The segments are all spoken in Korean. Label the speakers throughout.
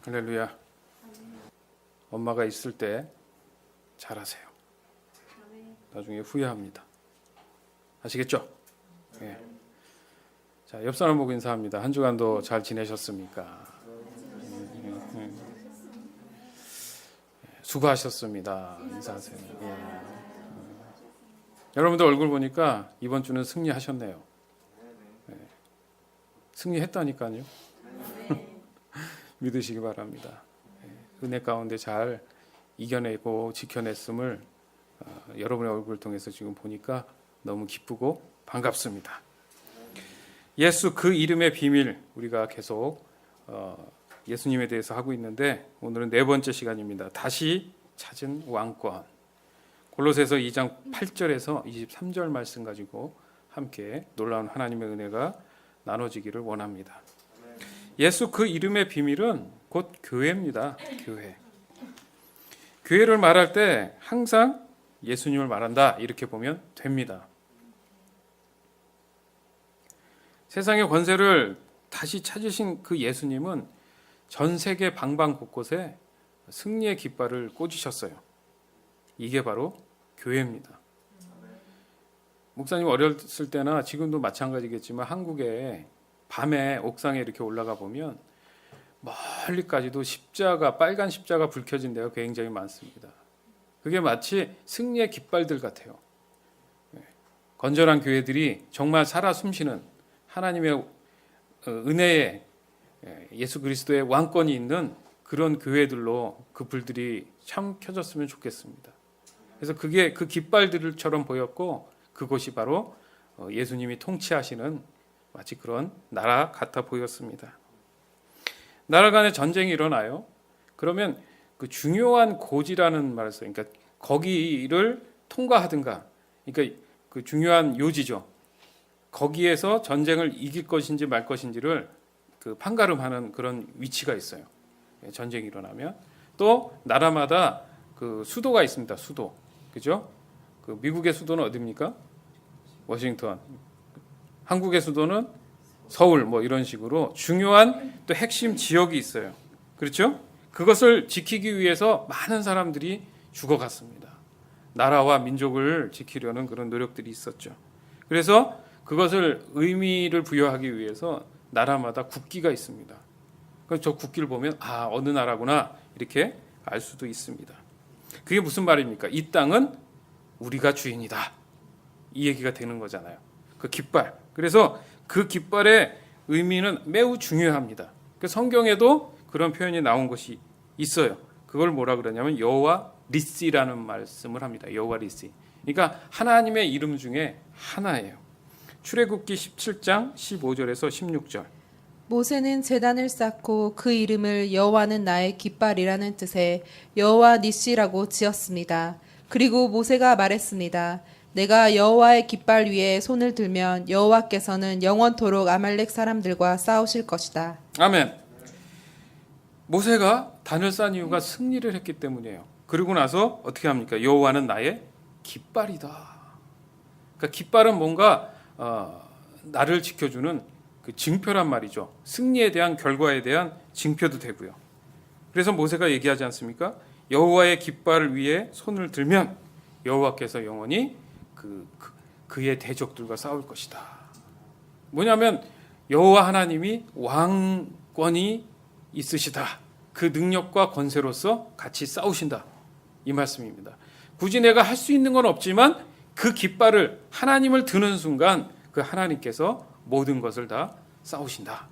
Speaker 1: 할렐루야. 엄마가 있을 때 잘하세요. 나중에 후회합니다. 아시겠죠? 예. 자, 옆 사람 보고 인사합니다. 한 주간도 잘 지내셨습니까? 수고하셨습니다. 인사하세요. 예. 여러분들 얼굴 보니까 이번 주는 승리하셨네요. 예. 승리했다니까요. 믿으시기 바랍니다. 예. 은혜 가운데 잘 이겨내고 지켜냈음을 여러분의 얼굴을 통해서 지금 보니까 너무 기쁘고 반갑습니다. 예수 그 이름의 비밀, 우리가 계속 예수님에 대해서 하고 있는데 오늘은 네 번째 시간입니다. 다시 찾은 왕권. 골로새서 2장 8절에서 23절 말씀 가지고 함께 놀라운 하나님의 은혜가 나눠지기를 원합니다. 예수 그 이름의 비밀은 곧 교회입니다. 교회. 교회를 말할 때 항상 예수님을 말한다, 이렇게 보면 됩니다. 세상의 권세를 다시 찾으신 그 예수님은 전 세계 방방 곳곳에 승리의 깃발을 꽂으셨어요. 이게 바로 교회입니다. 목사님 어렸을 때나 지금도 마찬가지겠지만 한국에 밤에 옥상에 이렇게 올라가 보면 멀리까지도 십자가, 빨간 십자가 불 켜진 데가 굉장히 많습니다. 그게 마치 승리의 깃발들 같아요. 건전한 교회들이 정말 살아 숨쉬는 하나님의 은혜의 예수 그리스도의 왕권이 있는 그런 교회들로 그 불들이 참 켜졌으면 좋겠습니다. 그래서 그게 그 깃발들처럼 보였고 그곳이 바로 예수님이 통치하시는 마치 그런 나라 같아 보였습니다. 나라 간에 전쟁이 일어나요. 그러면 그 중요한 고지라는 말을 써요. 그러니까 거기를 통과하든가, 그러니까 그 중요한 요지죠. 거기에서 전쟁을 이길 것인지 말 것인지를 그 판가름하는 그런 위치가 있어요. 전쟁이 일어나면 또 나라마다 그 수도가 있습니다. 수도, 그죠? 그 미국의 수도는 어디입니까? 워싱턴. 한국의 수도는 서울, 뭐 이런 식으로 중요한 또 핵심 지역이 있어요. 그렇죠? 그것을 지키기 위해서 많은 사람들이 죽어갔습니다. 나라와 민족을 지키려는 그런 노력들이 있었죠. 그래서 그것을 의미를 부여하기 위해서 나라마다 국기가 있습니다. 그래서 저 국기를 보면 어느 나라구나 이렇게 알 수도 있습니다. 그게 무슨 말입니까? 이 땅은 우리가 주인이다. 이 얘기가 되는 거잖아요. 그 깃발. 그래서 그 깃발의 의미는 매우 중요합니다. 성경에도 그런 표현이 나온 것이 있어요. 그걸 뭐라 그러냐면 여호와 리시라는 말씀을 합니다. 여호와 리시. 그러니까 하나님의 이름 중에 하나예요. 출애굽기 17장 15절에서 16절.
Speaker 2: 모세는 제단을 쌓고 그 이름을 여호와는 나의 깃발이라는 뜻의 여호와 니시라고 지었습니다. 그리고 모세가 말했습니다. 내가 여호와의 깃발 위에 손을 들면 여호와께서는 영원토록 아말렉 사람들과 싸우실 것이다.
Speaker 1: 아멘. 모세가 단을 싼 이유가 승리를 했기 때문이에요. 그리고 나서 어떻게 합니까? 여호와는 나의 깃발이다. 그러니까 깃발은 뭔가 나를 지켜주는 그 징표란 말이죠. 승리에 대한 결과에 대한 징표도 되고요. 그래서 모세가 얘기하지 않습니까? 여호와의 깃발 위에 손을 들면 여호와께서 영원히 그의 대적들과 싸울 것이다. 뭐냐면 여호와 하나님이 왕권이 있으시다. 그 능력과 권세로서 같이 싸우신다. 이 말씀입니다. 굳이 내가 할 수 있는 건 없지만 그 깃발을 하나님을 드는 순간 그 하나님께서 모든 것을 다 싸우신다.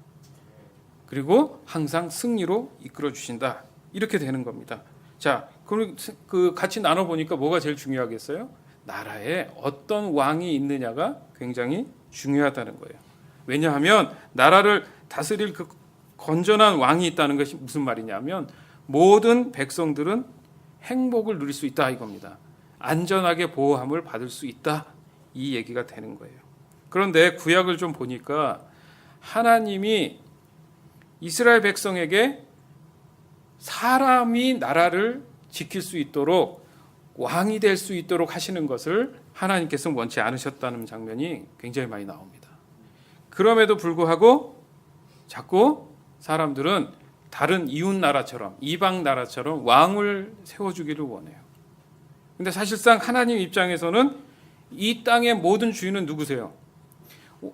Speaker 1: 그리고 항상 승리로 이끌어 주신다. 이렇게 되는 겁니다. 자, 그럼 그 같이 나눠 보니까 뭐가 제일 중요하겠어요? 나라에 어떤 왕이 있느냐가 굉장히 중요하다는 거예요. 왜냐하면 나라를 다스릴 그 건전한 왕이 있다는 것이 무슨 말이냐면 모든 백성들은 행복을 누릴 수 있다 이겁니다. 안전하게 보호함을 받을 수 있다. 이 얘기가 되는 거예요. 그런데 구약을 좀 보니까 하나님이 이스라엘 백성에게 사람이 나라를 지킬 수 있도록 왕이 될 수 있도록 하시는 것을 하나님께서 원치 않으셨다는 장면이 굉장히 많이 나옵니다. 그럼에도 불구하고 자꾸 사람들은 다른 이웃 나라처럼 이방 나라처럼 왕을 세워주기를 원해요. 근데 사실상 하나님 입장에서는 이 땅의 모든 주인은 누구세요?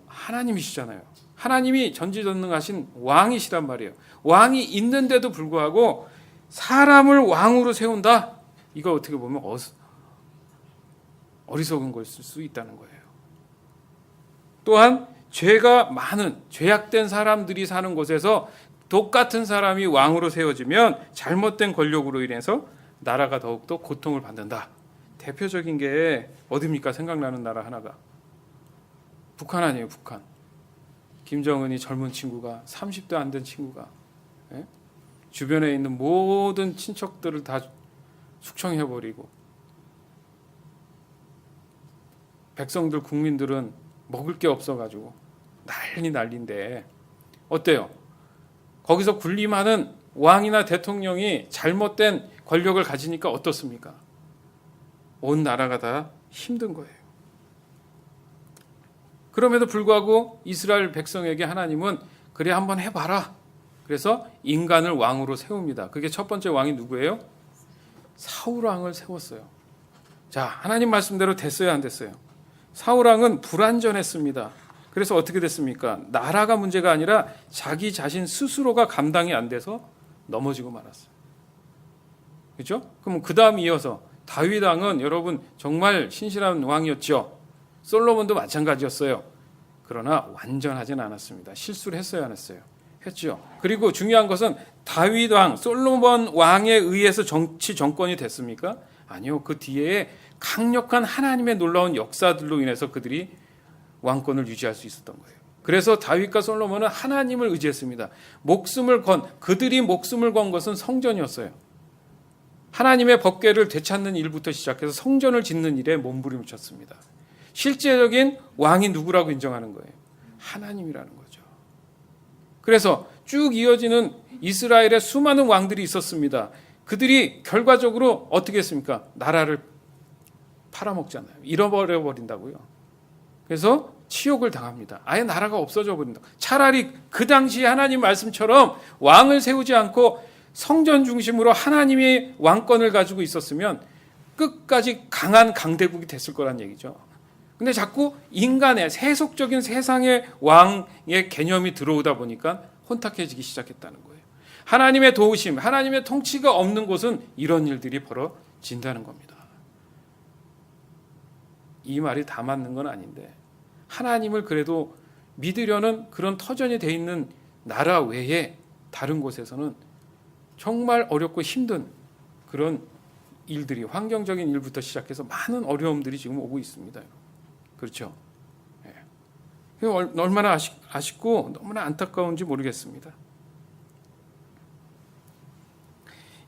Speaker 1: 하나님이시잖아요. 하나님이 전지전능하신 왕이시란 말이에요. 왕이 있는데도 불구하고 사람을 왕으로 세운다? 이거 어떻게 보면 어리석은 걸 쓸 수 있다는 거예요. 또한 죄가 많은 죄악된 사람들이 사는 곳에서 똑같은 사람이 왕으로 세워지면 잘못된 권력으로 인해서 나라가 더욱더 고통을 받는다. 대표적인 게 어디입니까? 생각나는 나라 하나가 북한 아니에요. 북한. 김정은이 젊은 친구가 30대 안 된 친구가 주변에 있는 모든 친척들을 다 숙청해버리고 백성들 국민들은 먹을 게 없어가지고 난리인데 어때요? 거기서 군림하는 왕이나 대통령이 잘못된 권력을 가지니까 어떻습니까? 온 나라가 다 힘든 거예요. 그럼에도 불구하고 이스라엘 백성에게 하나님은 그래 한번 해봐라. 그래서 인간을 왕으로 세웁니다. 그게 첫 번째 왕이 누구예요? 사울 왕을 세웠어요. 자, 하나님 말씀대로 됐어요, 안 됐어요? 사울 왕은 불완전했습니다. 그래서 어떻게 됐습니까? 나라가 문제가 아니라 자기 자신 스스로가 감당이 안 돼서 넘어지고 말았어요. 그렇죠? 그럼 그 다음 이어서 다윗 왕은 여러분 정말 신실한 왕이었죠. 솔로몬도 마찬가지였어요. 그러나 완전하진 않았습니다. 실수를 했어요, 안 했어요? 했죠. 그리고 중요한 것은 다윗 왕, 솔로몬 왕에 의해서 정치 정권이 됐습니까? 아니요. 그 뒤에 강력한 하나님의 놀라운 역사들로 인해서 그들이 왕권을 유지할 수 있었던 거예요. 그래서 다윗과 솔로몬은 하나님을 의지했습니다. 그들이 목숨을 건 것은 성전이었어요. 하나님의 법궤를 되찾는 일부터 시작해서 성전을 짓는 일에 몸부림을 쳤습니다. 실제적인 왕이 누구라고 인정하는 거예요? 하나님이라는 거죠. 그래서 쭉 이어지는 이스라엘의 수많은 왕들이 있었습니다. 그들이 결과적으로 어떻게 했습니까? 나라를 팔아먹잖아요. 잃어버려 버린다고요. 그래서 치욕을 당합니다. 아예 나라가 없어져 버린다. 차라리 그 당시 하나님 말씀처럼 왕을 세우지 않고 성전 중심으로 하나님의 왕권을 가지고 있었으면 끝까지 강한 강대국이 됐을 거란 얘기죠. 근데 자꾸 인간의 세속적인 세상의 왕의 개념이 들어오다 보니까 혼탁해지기 시작했다는 거예요. 하나님의 도우심, 하나님의 통치가 없는 곳은 이런 일들이 벌어진다는 겁니다. 이 말이 다 맞는 건 아닌데 하나님을 그래도 믿으려는 그런 터전이 돼 있는 나라 외에 다른 곳에서는 정말 어렵고 힘든 그런 일들이 환경적인 일부터 시작해서 많은 어려움들이 지금 오고 있습니다. 그렇죠? 네. 얼마나 아쉽고 너무나 안타까운지 모르겠습니다.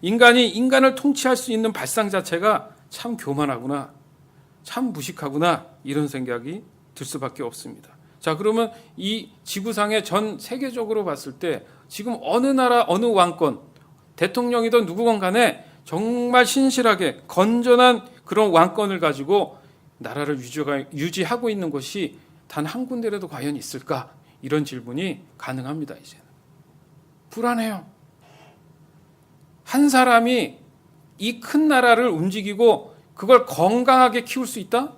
Speaker 1: 인간이 인간을 통치할 수 있는 발상 자체가 참 교만하구나, 참 무식하구나 이런 생각이 들 수밖에 없습니다. 자, 그러면 이 지구상의 전 세계적으로 봤을 때 지금 어느 나라 어느 왕권 대통령이든 누구건 간에 정말 신실하게 건전한 그런 왕권을 가지고 나라를 유지하고 있는 곳이 단 한 군데라도 과연 있을까? 이런 질문이 가능합니다. 이제는 불안해요. 한 사람이 이 큰 나라를 움직이고 그걸 건강하게 키울 수 있다?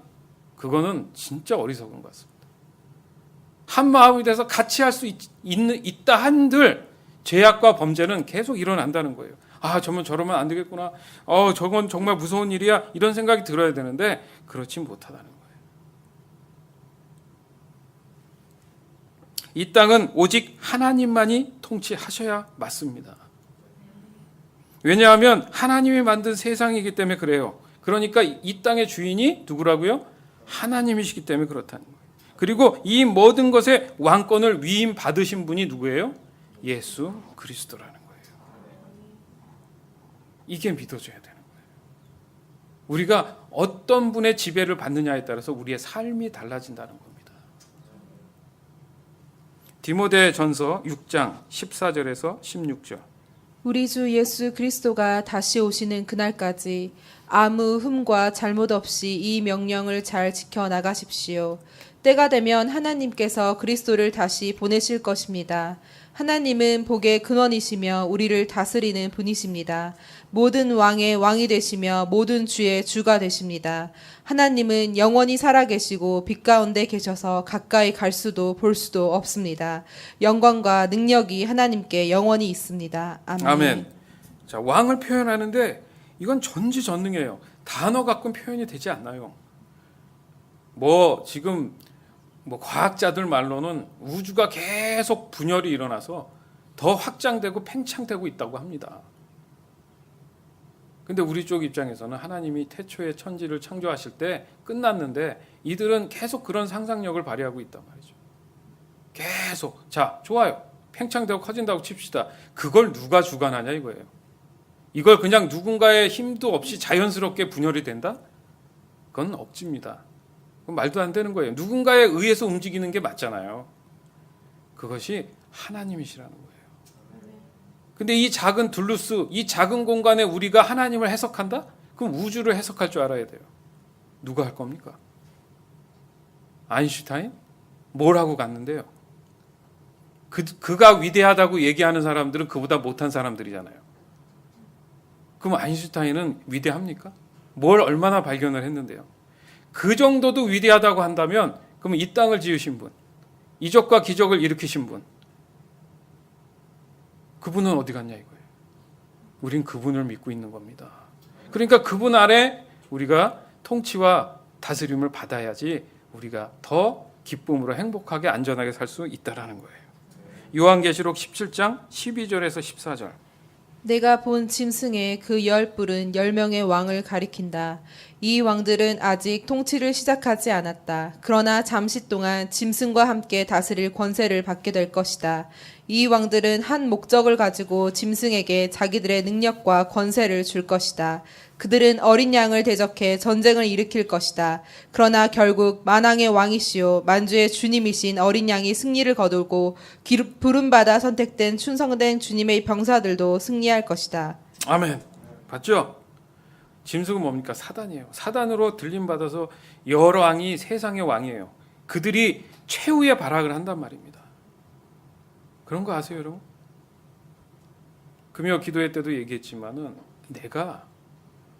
Speaker 1: 그거는 진짜 어리석은 것 같습니다. 한 마음이 돼서 같이 할 수 있다 한들 죄악과 범죄는 계속 일어난다는 거예요. 아, 저러면 안 되겠구나. 저건 정말 무서운 일이야. 이런 생각이 들어야 되는데 그렇지 못하다는 거예요. 이 땅은 오직 하나님만이 통치하셔야 맞습니다. 왜냐하면 하나님이 만든 세상이기 때문에 그래요. 그러니까 이 땅의 주인이 누구라고요? 하나님이시기 때문에 그렇다는 거예요. 그리고 이 모든 것의 왕권을 위임 받으신 분이 누구예요? 예수 그리스도라는 거예요. 이게 믿어져야 되는 거예요. 우리가 어떤 분의 지배를 받느냐에 따라서 우리의 삶이 달라진다는 겁니다. 디모데전서 6장 14절에서 16절.
Speaker 2: 우리 주 예수 그리스도가 다시 오시는 그날까지 아무 흠과 잘못 없이 이 명령을 잘 지켜 나가십시오. 때가 되면 하나님께서 그리스도를 다시 보내실 것입니다. 하나님은 복의 근원이시며 우리를 다스리는 분이십니다. 모든 왕의 왕이 되시며 모든 주의 주가 되십니다. 하나님은 영원히 살아계시고 빛 가운데 계셔서 가까이 갈 수도 볼 수도 없습니다. 영광과 능력이 하나님께 영원히 있습니다. 아멘.
Speaker 1: 아멘. 자, 왕을 표현하는데 이건 전지전능해요. 단어 갖고는 표현이 되지 않나요? 지금 과학자들 말로는 우주가 계속 분열이 일어나서 더 확장되고 팽창되고 있다고 합니다. 근데 우리 쪽 입장에서는 하나님이 태초에 천지를 창조하실 때 끝났는데 이들은 계속 그런 상상력을 발휘하고 있단 말이죠. 계속. 자, 좋아요. 팽창되고 커진다고 칩시다. 그걸 누가 주관하냐 이거예요. 이걸 그냥 누군가의 힘도 없이 자연스럽게 분열이 된다? 그건 억지입니다. 그건 말도 안 되는 거예요. 누군가에 의해서 움직이는 게 맞잖아요. 그것이 하나님이시라는 거예요. 근데 이 작은 둘루스, 이 작은 공간에 우리가 하나님을 해석한다? 그럼 우주를 해석할 줄 알아야 돼요. 누가 할 겁니까? 아인슈타인? 뭘 하고 갔는데요? 그가 위대하다고 얘기하는 사람들은 그보다 못한 사람들이잖아요. 그럼 아인슈타인은 위대합니까? 뭘 얼마나 발견을 했는데요? 그 정도도 위대하다고 한다면 그러면 이 땅을 지으신 분, 이적과 기적을 일으키신 분, 그분은 어디 갔냐 이거예요. 우린 그분을 믿고 있는 겁니다. 그러니까 그분 아래 우리가 통치와 다스림을 받아야지 우리가 더 기쁨으로 행복하게 안전하게 살 수 있다라는 거예요. 요한계시록 17장 12절에서 14절.
Speaker 2: 내가 본 짐승의 그 10뿔은 10명의 왕을 가리킨다. 이 왕들은 아직 통치를 시작하지 않았다. 그러나 잠시 동안 짐승과 함께 다스릴 권세를 받게 될 것이다. 이 왕들은 한 목적을 가지고 짐승에게 자기들의 능력과 권세를 줄 것이다. 그들은 어린 양을 대적해 전쟁을 일으킬 것이다. 그러나 결국 만왕의 왕이시오 만주의 주님이신 어린 양이 승리를 거두고 부름받아 선택된 충성된 주님의 병사들도 승리할 것이다.
Speaker 1: 아멘. 봤죠? 짐승은 뭡니까? 사단이에요. 사단으로 들림받아서 여러 왕이 세상의 왕이에요. 그들이 최후의 발악을 한단 말입니다. 그런 거 아세요, 여러분? 금요 기도회 때도 얘기했지만은 내가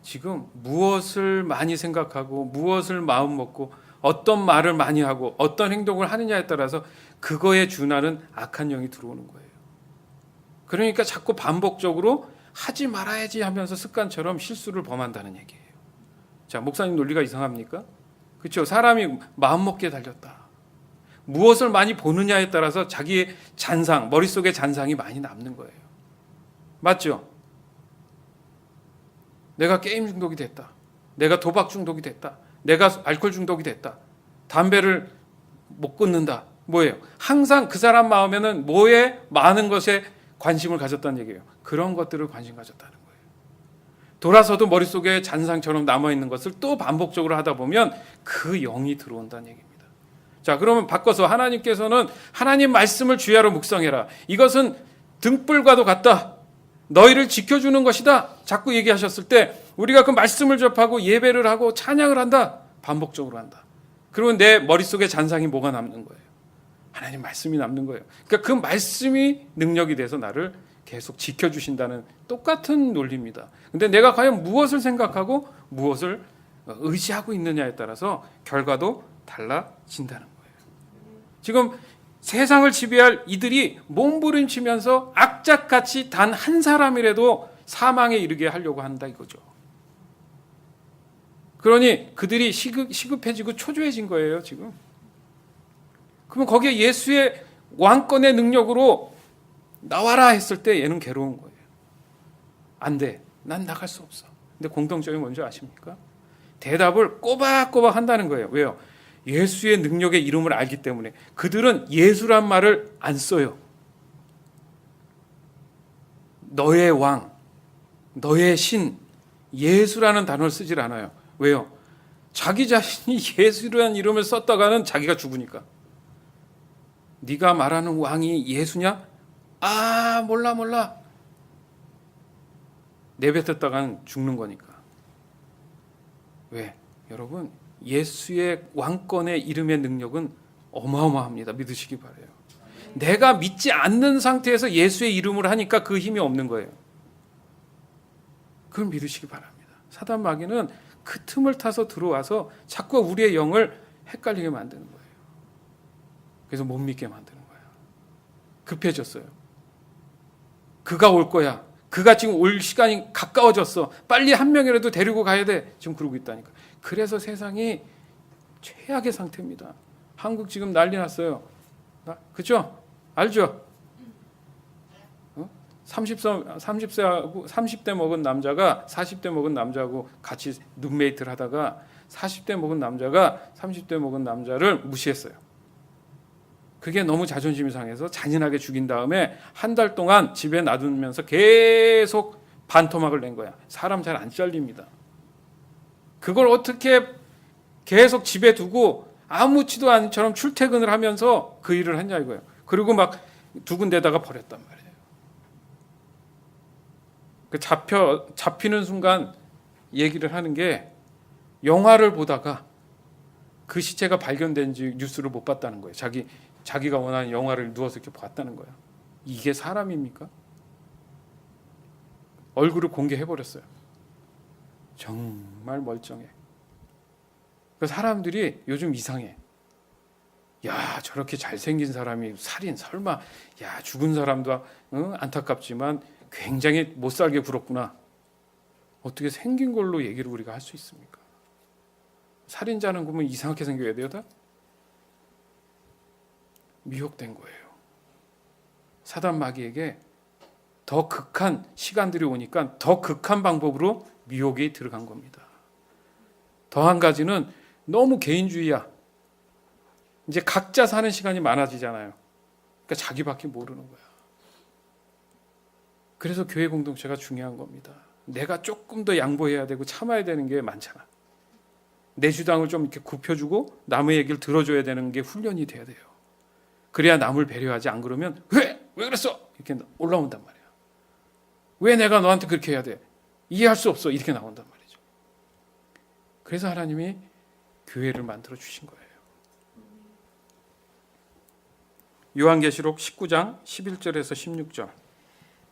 Speaker 1: 지금 무엇을 많이 생각하고 무엇을 마음 먹고 어떤 말을 많이 하고 어떤 행동을 하느냐에 따라서 그거에 준하는 악한 영이 들어오는 거예요. 그러니까 자꾸 반복적으로 하지 말아야지 하면서 습관처럼 실수를 범한다는 얘기예요. 자, 목사님 논리가 이상합니까? 그렇죠? 사람이 마음 먹기에 달렸다. 무엇을 많이 보느냐에 따라서 자기의 잔상, 머릿속에 잔상이 많이 남는 거예요. 맞죠? 내가 게임 중독이 됐다. 내가 도박 중독이 됐다. 내가 알코올 중독이 됐다. 담배를 못 끊는다. 뭐예요? 항상 그 사람 마음에는 뭐에 많은 것에 관심을 가졌다는 얘기예요. 그런 것들을 관심 가졌다는 거예요. 돌아서도 머릿속에 잔상처럼 남아있는 것을 또 반복적으로 하다 보면 그 영이 들어온다는 얘기입니다. 자, 그러면 바꿔서 하나님께서는 하나님 말씀을 주야로 묵상해라. 이것은 등불과도 같다. 너희를 지켜주는 것이다. 자꾸 얘기하셨을 때 우리가 그 말씀을 접하고 예배를 하고 찬양을 한다. 반복적으로 한다. 그러면 내 머릿속에 잔상이 뭐가 남는 거예요? 하나님 말씀이 남는 거예요. 그러니까 그 말씀이 능력이 돼서 나를 계속 지켜주신다는 똑같은 논리입니다. 근데 내가 과연 무엇을 생각하고 무엇을 의지하고 있느냐에 따라서 결과도 달라진다는 거예요. 지금 세상을 지배할 이들이 몸부림치면서 악착같이 단 한 사람이라도 사망에 이르게 하려고 한다 이거죠. 그러니 그들이 시급해지고 초조해진 거예요 지금. 그러면 거기에 예수의 왕권의 능력으로 나와라 했을 때 얘는 괴로운 거예요. 안 돼. 난 나갈 수 없어. 근데 공통점이 뭔지 아십니까? 대답을 꼬박꼬박 한다는 거예요. 왜요? 예수의 능력의 이름을 알기 때문에. 그들은 예수란 말을 안 써요. 너의 왕, 너의 신, 예수라는 단어를 쓰질 않아요. 왜요? 자기 자신이 예수라는 이름을 썼다가는 자기가 죽으니까. 네가 말하는 왕이 예수냐? 아, 몰라. 내뱉었다가는 죽는 거니까. 왜? 여러분, 예수의 왕권의 이름의 능력은 어마어마합니다. 믿으시기 바라요. 내가 믿지 않는 상태에서 예수의 이름을 하니까 그 힘이 없는 거예요. 그걸 믿으시기 바랍니다. 사단 마귀는 그 틈을 타서 들어와서 자꾸 우리의 영을 헷갈리게 만드는 거예요. 그래서 못 믿게 만드는 거예요. 급해졌어요. 그가 올 거야. 그가 지금 올 시간이 가까워졌어. 빨리 한 명이라도 데리고 가야 돼. 지금 그러고 있다니까. 그래서 세상이 최악의 상태입니다. 한국 지금 난리 났어요. 그죠? 알죠? 30대 먹은 남자가 40대 먹은 남자하고 같이 룸메이트를 하다가 40대 먹은 남자가 30대 먹은 남자를 무시했어요. 그게 너무 자존심이 상해서 잔인하게 죽인 다음에 한 달 동안 집에 놔두면서 계속 반토막을 낸 거야. 사람 잘 안 잘립니다. 그걸 어떻게 계속 집에 두고 아무렇지도 않은처럼 출퇴근을 하면서 그 일을 했냐 이거예요. 그리고 막 두 군데다가 버렸단 말이에요. 그 잡히는 순간 얘기를 하는 게 영화를 보다가 그 시체가 발견된지 뉴스를 못 봤다는 거예요. 자기가 원하는 영화를 누워서 이렇게 봤다는 거예요. 이게 사람입니까? 얼굴을 공개해버렸어요. 정말 멀쩡해. 그 사람들이 요즘 이상해. 야, 저렇게 잘생긴 사람이 살인 설마, 야, 죽은 사람도 안타깝지만 굉장히 못 살게 굴었구나. 어떻게 생긴 걸로 얘기를 우리가 할 수 있습니까? 살인자는 그러면 이상하게 생겨야 돼요, 다? 미혹된 거예요. 사단 마귀에게 더 극한 시간들이 오니까 더 극한 방법으로 미혹이 들어간 겁니다. 더 한 가지는 너무 개인주의야. 이제 각자 사는 시간이 많아지잖아요. 그러니까 자기밖에 모르는 거야. 그래서 교회 공동체가 중요한 겁니다. 내가 조금 더 양보해야 되고 참아야 되는 게 많잖아. 내 주장을 좀 이렇게 굽혀주고 남의 얘기를 들어줘야 되는 게 훈련이 돼야 돼요. 그래야 남을 배려하지. 안 그러면 왜 그랬어? 이렇게 올라온단 말이야. 왜 내가 너한테 그렇게 해야 돼? 이해할 수 없어. 이렇게 나온단 말이죠. 그래서 하나님이 교회를 만들어 주신 거예요. 요한계시록 19장 11절에서 16절.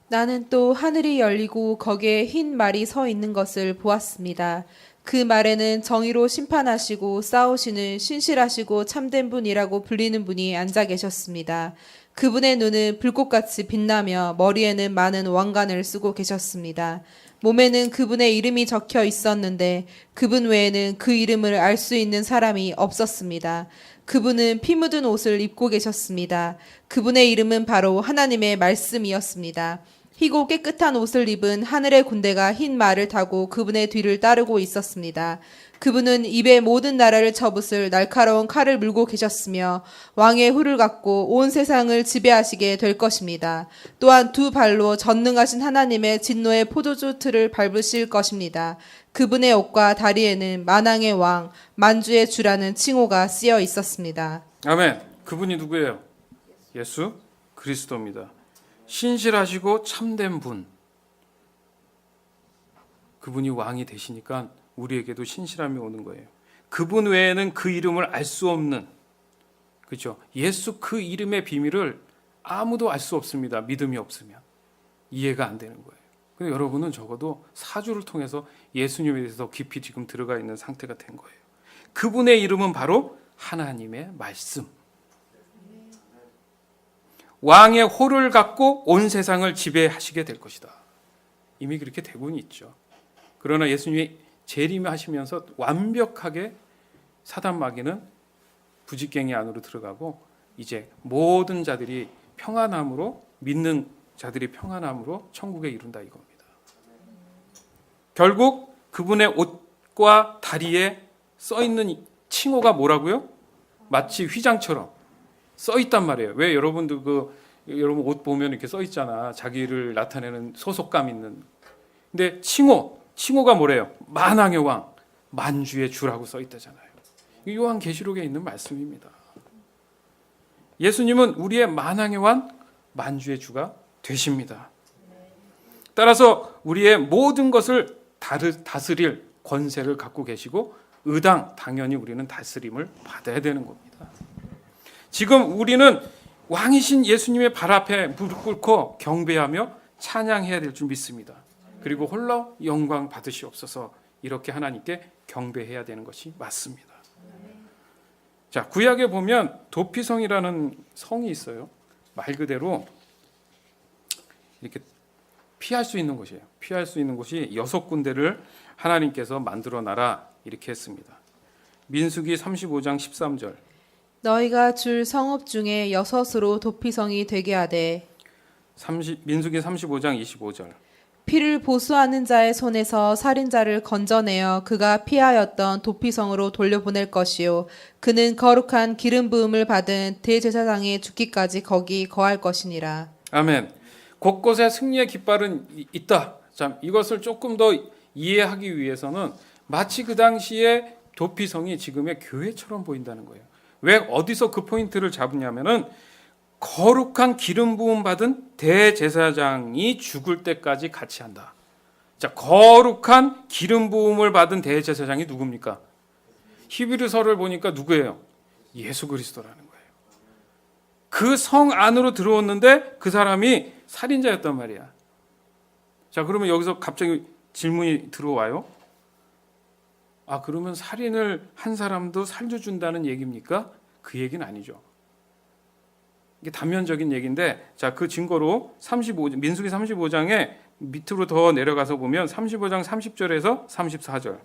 Speaker 2: 나는 또 하늘이 열리고 거기에 흰 말이 서 있는 것을 보았습니다. 그 말에는 정의로 심판하시고 싸우시는 신실하시고 참된 분이라고 불리는 분이 앉아 계셨습니다. 그분의 눈은 불꽃같이 빛나며 머리에는 많은 왕관을 쓰고 계셨습니다. 몸에는 그분의 이름이 적혀 있었는데 그분 외에는 그 이름을 알 수 있는 사람이 없었습니다. 그분은 피 묻은 옷을 입고 계셨습니다. 그분의 이름은 바로 하나님의 말씀이었습니다. 희고 깨끗한 옷을 입은 하늘의 군대가 흰 말을 타고 그분의 뒤를 따르고 있었습니다. 그분은 입에 모든 나라를 쳐붓을 날카로운 칼을 물고 계셨으며 왕의 후를 갖고 온 세상을 지배하시게 될 것입니다. 또한 두 발로 전능하신 하나님의 진노의 포도주 틀을 밟으실 것입니다. 그분의 옷과 다리에는 만왕의 왕, 만주의 주라는 칭호가 쓰여 있었습니다.
Speaker 1: 아멘. 그분이 누구예요? 예수 그리스도입니다. 신실하시고 참된 분. 그분이 왕이 되시니까 우리에게도 신실함이 오는 거예요. 그분 외에는 그 이름을 알 수 없는, 그렇죠? 예수 그 이름의 비밀을 아무도 알 수 없습니다. 믿음이 없으면 이해가 안 되는 거예요. 근데 여러분은 적어도 사주를 통해서 예수님에 대해서 더 깊이 지금 들어가 있는 상태가 된 거예요. 그분의 이름은 바로 하나님의 말씀. 왕의 호를 갖고 온 세상을 지배하시게 될 것이다. 이미 그렇게 되고는 있죠. 그러나 예수님이 재림하시면서 완벽하게 사단 마귀는 부직갱이 안으로 들어가고 이제 모든 자들이 평안함으로, 믿는 자들이 평안함으로 천국에 이룬다 이겁니다. 결국 그분의 옷과 다리에 써 있는 칭호가 뭐라고요? 마치 휘장처럼 써 있단 말이에요. 왜 여러분들 여러분 옷 보면 이렇게 써 있잖아. 자기를 나타내는 소속감 있는. 근데 칭호가 뭐래요? 만왕의 왕, 만주의 주라고 써 있다잖아요. 요한계시록에 있는 말씀입니다. 예수님은 우리의 만왕의 왕, 만주의 주가 되십니다. 따라서 우리의 모든 것을 다스릴 권세를 갖고 계시고 당연히 우리는 다스림을 받아야 되는 겁니다. 지금 우리는 왕이신 예수님의 발 앞에 무릎 꿇고 경배하며 찬양해야 될 줄 믿습니다. 그리고 홀로 영광 받으시옵소서 이렇게 하나님께 경배해야 되는 것이 맞습니다. 자, 구약에 보면 도피성이라는 성이 있어요. 말 그대로 이렇게 피할 수 있는 곳이에요. 피할 수 있는 곳이 6군데를 하나님께서 만들어 놔라 이렇게 했습니다. 민수기 35장 13절.
Speaker 2: 너희가 줄 성읍 중에 6으로 도피성이 되게 하되
Speaker 1: 민수기 35장 25절.
Speaker 2: 피를 보수하는 자의 손에서 살인자를 건져내어 그가 피하였던 도피성으로 돌려보낼 것이요 그는 거룩한 기름 부음을 받은 대제사장의 죽기까지 거기 거할 것이니라.
Speaker 1: 아멘. 곳곳에 승리의 깃발은 있다. 참, 이것을 조금 더 이해하기 위해서는 마치 그 당시에 도피성이 지금의 교회처럼 보인다는 거예요. 왜 어디서 그 포인트를 잡으냐면은 거룩한 기름 부음 받은 대제사장이 죽을 때까지 같이 한다. 자, 거룩한 기름 부음을 받은 대제사장이 누굽니까? 히브리서를 보니까 누구예요? 예수 그리스도라는 거예요. 그 성 안으로 들어왔는데 그 사람이 살인자였단 말이야. 자, 그러면 여기서 갑자기 질문이 들어와요. 아, 그러면 살인을 한 사람도 살려준다는 얘기입니까? 그 얘기는 아니죠. 이게 단면적인 얘기인데, 자, 그 증거로 민수기 35장에 밑으로 더 내려가서 보면 35장 30절에서 34절.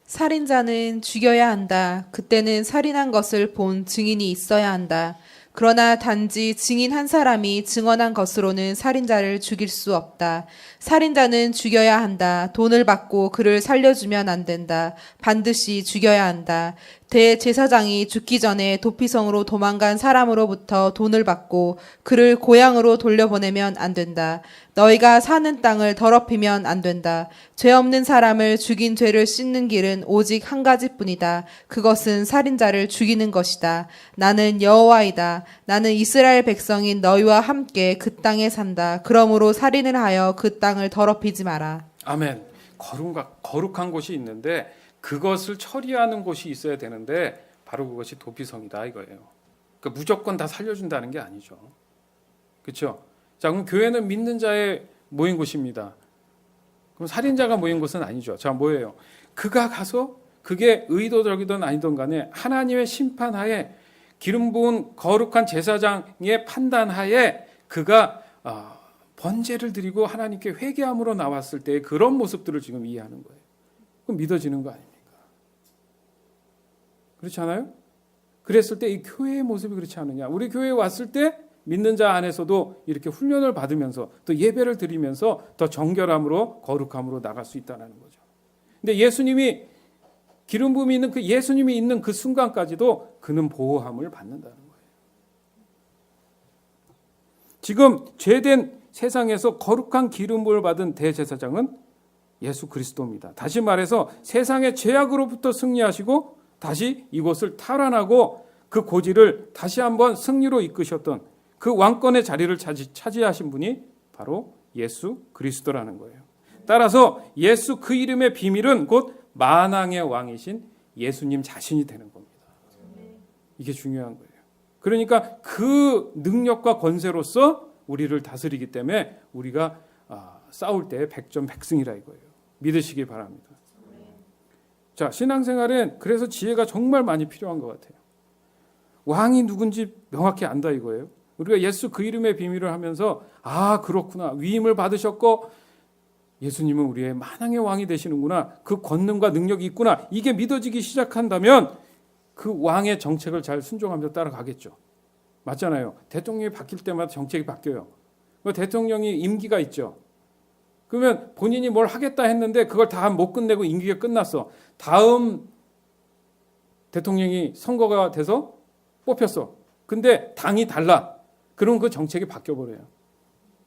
Speaker 2: 살인자는 죽여야 한다. 그때는 살인한 것을 본 증인이 있어야 한다. 그러나 단지 증인 한 사람이 증언한 것으로는 살인자를 죽일 수 없다. 살인자는 죽여야 한다. 돈을 받고 그를 살려주면 안 된다. 반드시 죽여야 한다. 대제사장이 죽기 전에 도피성으로 도망간 사람으로부터 돈을 받고 그를 고향으로 돌려보내면 안 된다. 너희가 사는 땅을 더럽히면 안 된다. 죄 없는 사람을 죽인 죄를 씻는 길은 오직 한 가지뿐이다. 그것은 살인자를 죽이는 것이다. 나는 여호와이다. 나는 이스라엘 백성인 너희와 함께 그 땅에 산다. 그러므로 살인을 하여 그 땅을 더럽히지 마라.
Speaker 1: 아멘. 거룩한 곳이 있는데 그것을 처리하는 곳이 있어야 되는데 바로 그것이 도피성이다 이거예요. 그러니까 무조건 다 살려준다는 게 아니죠. 그렇죠? 자, 그럼 교회는 믿는 자의 모인 곳입니다. 그럼 살인자가 모인 곳은 아니죠. 자, 뭐예요? 그가 가서 그게 의도적이든 아니든 간에 하나님의 심판하에 기름 부은 거룩한 제사장의 판단하에 그가 번제를 드리고 하나님께 회개함으로 나왔을 때 그런 모습들을 지금 이해하는 거예요. 그럼 믿어지는 거 아닙니까? 그렇지 않아요? 그랬을 때 이 교회의 모습이 그렇지 않느냐? 우리 교회에 왔을 때 믿는 자 안에서도 이렇게 훈련을 받으면서 또 예배를 드리면서 더 정결함으로 거룩함으로 나갈 수 있다는 거죠. 근데 예수님이 기름 부음이 있는 그 예수님이 있는 그 순간까지도 그는 보호함을 받는다는 거예요. 지금 죄된 세상에서 거룩한 기름 부음을 받은 대제사장은 예수 그리스도입니다. 다시 말해서 세상의 죄악으로부터 승리하시고 다시 이곳을 탈환하고 그 고지를 다시 한번 승리로 이끄셨던 그 왕권의 자리를 차지하신 분이 바로 예수 그리스도라는 거예요. 따라서 예수 그 이름의 비밀은 곧 만왕의 왕이신 예수님 자신이 되는 겁니다. 이게 중요한 거예요. 그러니까 그 능력과 권세로서 우리를 다스리기 때문에 우리가 싸울 때 백전백승이라 이거예요. 믿으시기 바랍니다. 자, 신앙생활엔 그래서 지혜가 정말 많이 필요한 것 같아요. 왕이 누군지 명확히 안다 이거예요. 우리가 예수 그 이름의 비밀을 하면서 그렇구나. 위임을 받으셨고 예수님은 우리의 만왕의 왕이 되시는구나. 그 권능과 능력이 있구나. 이게 믿어지기 시작한다면 그 왕의 정책을 잘 순종하면서 따라가겠죠. 맞잖아요. 대통령이 바뀔 때마다 정책이 바뀌어요. 대통령이 임기가 있죠. 그러면 본인이 뭘 하겠다 했는데 그걸 다 못 끝내고 임기가 끝났어. 다음 대통령이 선거가 돼서 뽑혔어. 근데 당이 달라. 그럼 그 정책이 바뀌어버려요.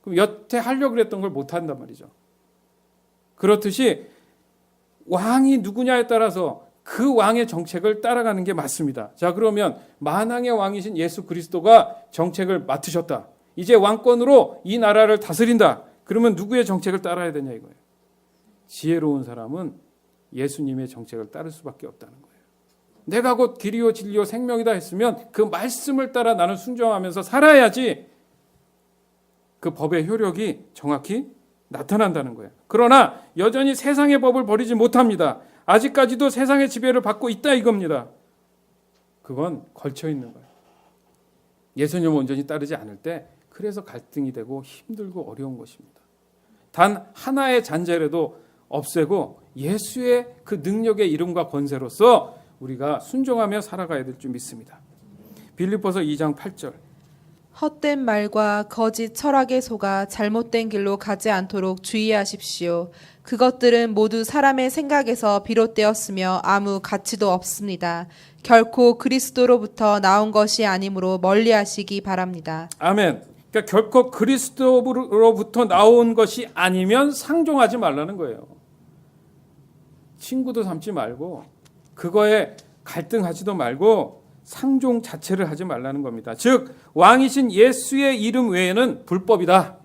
Speaker 1: 그럼 여태 하려고 그랬던 걸 못 한단 말이죠. 그렇듯이 왕이 누구냐에 따라서 그 왕의 정책을 따라가는 게 맞습니다. 자, 그러면 만왕의 왕이신 예수 그리스도가 정책을 맡으셨다. 이제 왕권으로 이 나라를 다스린다. 그러면 누구의 정책을 따라야 되냐 이거예요. 지혜로운 사람은 예수님의 정책을 따를 수밖에 없다는 거예요. 내가 곧 길이요 진리요 생명이다 했으면 그 말씀을 따라 나는 순종하면서 살아야지 그 법의 효력이 정확히 나타난다는 거예요. 그러나 여전히 세상의 법을 버리지 못합니다. 아직까지도 세상의 지배를 받고 있다 이겁니다. 그건 걸쳐 있는 거예요. 예수님을 온전히 따르지 않을 때 그래서 갈등이 되고 힘들고 어려운 것입니다. 단 하나의 잔재라도 없애고 예수의 그 능력의 이름과 권세로서 우리가 순종하며 살아가야 될 줄 믿습니다. 빌립보서 2장 8절.
Speaker 2: 헛된 말과 거짓 철학에 속아 잘못된 길로 가지 않도록 주의하십시오. 그것들은 모두 사람의 생각에서 비롯되었으며 아무 가치도 없습니다. 결코 그리스도로부터 나온 것이 아니므로 멀리하시기 바랍니다.
Speaker 1: 아멘. 그러니까 결코 그리스도로부터 나온 것이 아니면 상종하지 말라는 거예요. 친구도 삼지 말고 그거에 갈등하지도 말고 상종 자체를 하지 말라는 겁니다. 즉 왕이신 예수의 이름 외에는 불법이다.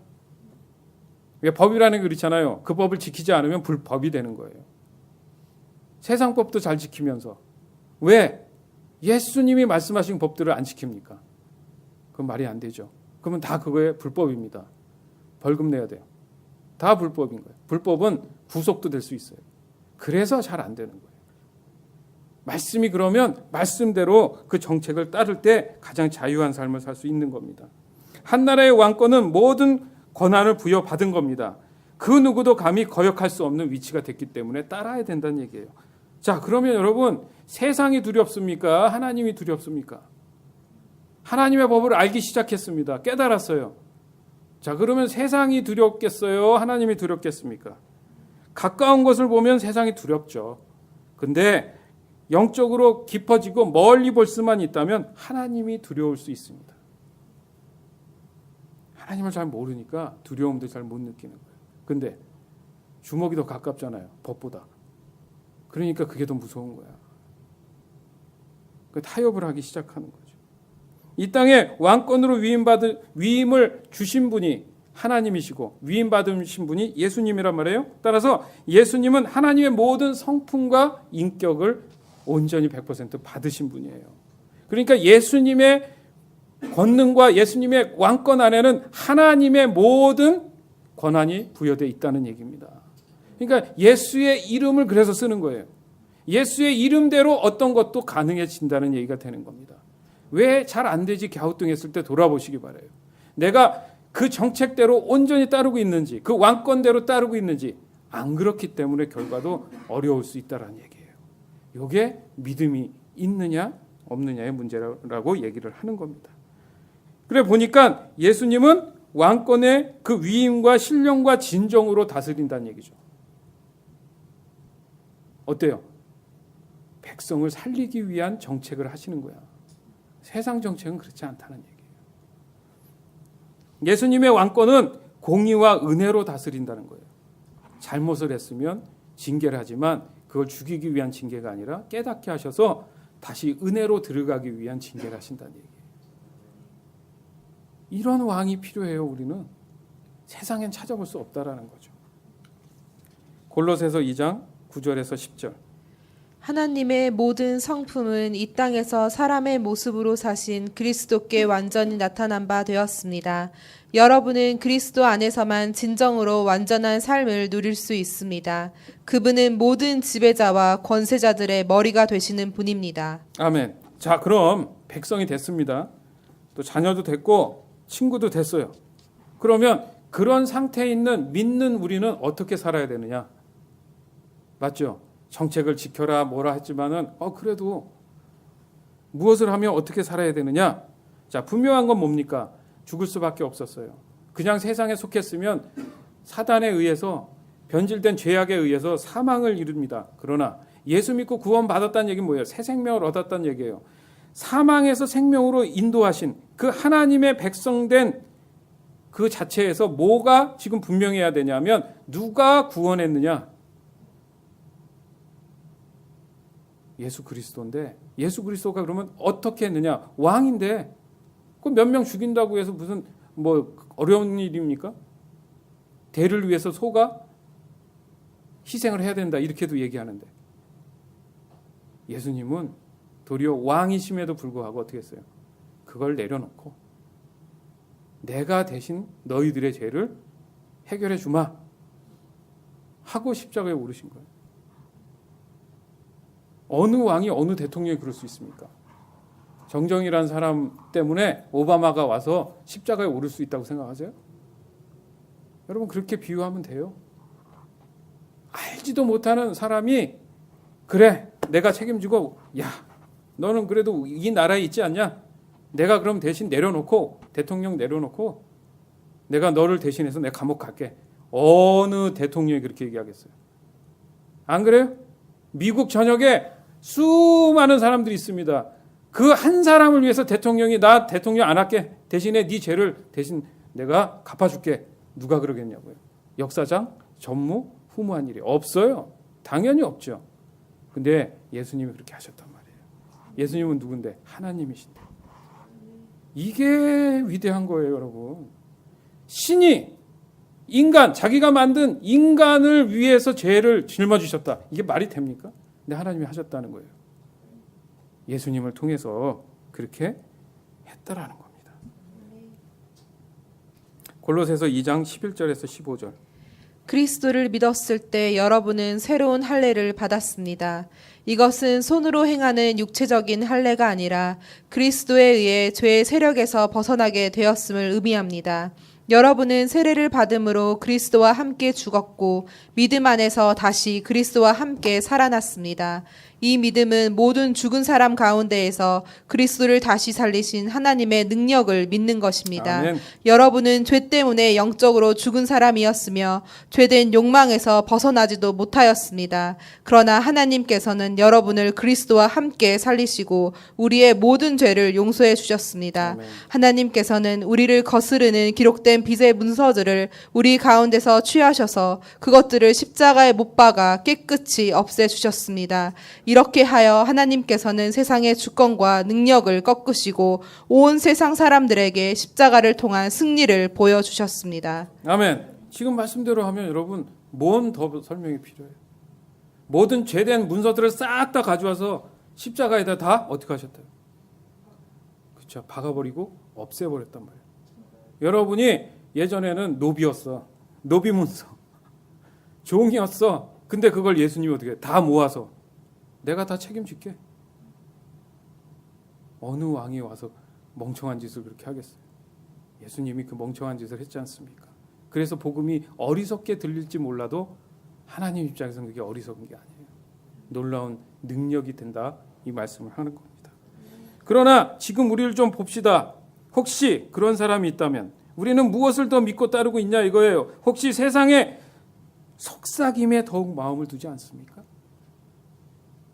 Speaker 1: 법이라는 게 그렇잖아요. 그 법을 지키지 않으면 불법이 되는 거예요. 세상 법도 잘 지키면서 왜 예수님이 말씀하신 법들을 안 지킵니까? 그건 말이 안 되죠. 그러면 다 그거에 불법입니다. 벌금 내야 돼요. 다 불법인 거예요. 불법은 구속도 될 수 있어요. 그래서 잘 안 되는 거예요. 말씀이 그러면 말씀대로 그 정책을 따를 때 가장 자유한 삶을 살 수 있는 겁니다. 한 나라의 왕권은 모든 권한을 부여받은 겁니다. 그 누구도 감히 거역할 수 없는 위치가 됐기 때문에 따라야 된다는 얘기예요. 자, 그러면 여러분 세상이 두렵습니까? 하나님이 두렵습니까? 하나님의 법을 알기 시작했습니다. 깨달았어요. 자, 그러면 세상이 두렵겠어요? 하나님이 두렵겠습니까? 가까운 것을 보면 세상이 두렵죠. 근데 영적으로 깊어지고 멀리 볼 수만 있다면 하나님이 두려울 수 있습니다. 하나님을 잘 모르니까 두려움도 잘 못 느끼는 거예요. 근데 주먹이 더 가깝잖아요. 법보다. 그러니까 그게 더 무서운 거야. 그 타협을 하기 시작하는 거죠. 이 땅에 왕권으로 위임을 주신 분이 하나님이시고 위임받으신 분이 예수님이란 말이에요. 따라서 예수님은 하나님의 모든 성품과 인격을 온전히 100% 받으신 분이에요. 그러니까 예수님의 권능과 예수님의 왕권 안에는 하나님의 모든 권한이 부여되어 있다는 얘기입니다. 그러니까 예수의 이름을 그래서 쓰는 거예요. 예수의 이름대로 어떤 것도 가능해진다는 얘기가 되는 겁니다. 왜 잘 안 되지 갸우뚱했을 때 돌아보시기 바라요. 내가 그 정책대로 온전히 따르고 있는지, 그 왕권대로 따르고 있는지 안 그렇기 때문에 결과도 어려울 수 있다는 얘기예요. 이게 믿음이 있느냐 없느냐의 문제라고 얘기를 하는 겁니다. 그래 보니까 예수님은 왕권의 그 위임과 신령과 진정으로 다스린다는 얘기죠. 어때요? 백성을 살리기 위한 정책을 하시는 거야. 세상 정책은 그렇지 않다는 얘기예요. 예수님의 왕권은 공의와 은혜로 다스린다는 거예요. 잘못을 했으면 징계를 하지만 그걸 죽이기 위한 징계가 아니라 깨닫게 하셔서 다시 은혜로 들어가기 위한 징계를 하신다는 얘기예요. 이런 왕이 필요해요. 우리는 세상엔 찾아볼 수 없다라는 거죠. 골로새서 2장 9절에서 10절.
Speaker 2: 하나님의 모든 성품은 이 땅에서 사람의 모습으로 사신 그리스도께 완전히 나타난 바 되었습니다. 여러분은 그리스도 안에서만 진정으로 완전한 삶을 누릴 수 있습니다. 그분은 모든 지배자와 권세자들의 머리가 되시는 분입니다.
Speaker 1: 아멘. 자, 그럼 백성이 됐습니다. 또 자녀도 됐고 친구도 됐어요. 그러면 그런 상태에 있는 믿는 우리는 어떻게 살아야 되느냐? 맞죠? 정책을 지켜라 뭐라 했지만은 그래도 무엇을 하며 어떻게 살아야 되느냐? 자, 분명한 건 뭡니까? 죽을 수밖에 없었어요. 그냥 세상에 속했으면 사단에 의해서 변질된 죄악에 의해서 사망을 이룹니다. 그러나 예수 믿고 구원받았다는 얘기는 뭐예요? 새 생명을 얻었다는 얘기예요. 사망에서 생명으로 인도하신 그 하나님의 백성된 그 자체에서 뭐가 지금 분명해야 되냐면 누가 구원했느냐? 예수 그리스도인데 예수 그리스도가 그러면 어떻게 했느냐? 왕인데 그 몇 명 죽인다고 해서 무슨 뭐 어려운 일입니까? 대를 위해서 소가 희생을 해야 된다 이렇게도 얘기하는데 예수님은 도리어 왕이심에도 불구하고 어떻게 했어요? 그걸 내려놓고 내가 대신 너희들의 죄를 해결해 주마 하고 십자가에 오르신 거예요. 어느 왕이 어느 대통령이 그럴 수 있습니까? 정정이라는 사람 때문에 오바마가 와서 십자가에 오를 수 있다고 생각하세요? 여러분 그렇게 비유하면 돼요. 알지도 못하는 사람이 그래 내가 책임지고 야 너는 그래도 이 나라에 있지 않냐? 내가 그럼 대신 내려놓고 대통령 내려놓고 내가 너를 대신해서 내가 감옥 갈게. 어느 대통령이 그렇게 얘기하겠어요? 안 그래요? 미국 전역에 수많은 사람들이 있습니다. 그 한 사람을 위해서 대통령이 나 대통령 안 할게. 대신에 네 죄를 대신 내가 갚아줄게. 누가 그러겠냐고요? 역사장, 전무, 후무한 일이 없어요. 당연히 없죠. 근데 예수님이 그렇게 하셨단 말이에요. 예수님은 누군데? 하나님이신데. 이게 위대한 거예요, 여러분. 신이 인간, 자기가 만든 인간을 위해서 죄를 짊어지셨다. 이게 말이 됩니까? 근데 하나님이 하셨다는 거예요. 예수님을 통해서 그렇게 했다라는 겁니다. 골로새서 2장 11절에서 15절.
Speaker 2: 그리스도를 믿었을 때 여러분은 새로운 할례를 받았습니다. 이것은 손으로 행하는 육체적인 할례가 아니라 그리스도에 의해 죄의 세력에서 벗어나게 되었음을 의미합니다. 여러분은 세례를 받음으로 그리스도와 함께 죽었고 믿음 안에서 다시 그리스도와 함께 살아났습니다. 이 믿음은 모든 죽은 사람 가운데에서 그리스도를 다시 살리신 하나님의 능력을 믿는 것입니다.
Speaker 1: 아멘.
Speaker 2: 여러분은 죄 때문에 영적으로 죽은 사람이었으며 죄된 욕망에서 벗어나지도 못하였습니다. 그러나 하나님께서는 여러분을 그리스도와 함께 살리시고 우리의 모든 죄를 용서해 주셨습니다.
Speaker 1: 아멘.
Speaker 2: 하나님께서는 우리를 거스르는 기록된 빚의 문서들을 우리 가운데서 취하셔서 그것들을 십자가에 못 박아 깨끗이 없애 주셨습니다. 이렇게 하여 하나님께서는 세상의 주권과 능력을 꺾으시고 온 세상 사람들에게 십자가를 통한 승리를 보여주셨습니다.
Speaker 1: 아멘. 지금 말씀대로 하면 여러분 뭔 더 설명이 필요해요? 모든 죄된 문서들을 싹 다 가져와서 십자가에다 다 어떻게 하셨대요? 그렇죠. 박아버리고 없애버렸단 말이에요. 여러분이 예전에는 노비였어. 노비 문서. 종이었어. 근데 그걸 예수님이 어떻게 해? 다 모아서 내가 다 책임질게. 어느 왕이 와서 멍청한 짓을 그렇게 하겠어요? 예수님이 그 멍청한 짓을 했지 않습니까? 그래서 복음이 어리석게 들릴지 몰라도 하나님 입장에서는 그게 어리석은 게 아니에요. 놀라운 능력이 된다 이 말씀을 하는 겁니다. 그러나 지금 우리를 좀 봅시다. 혹시 그런 사람이 있다면 우리는 무엇을 더 믿고 따르고 있냐 이거예요. 혹시 세상에 속삭임에 더욱 마음을 두지 않습니까?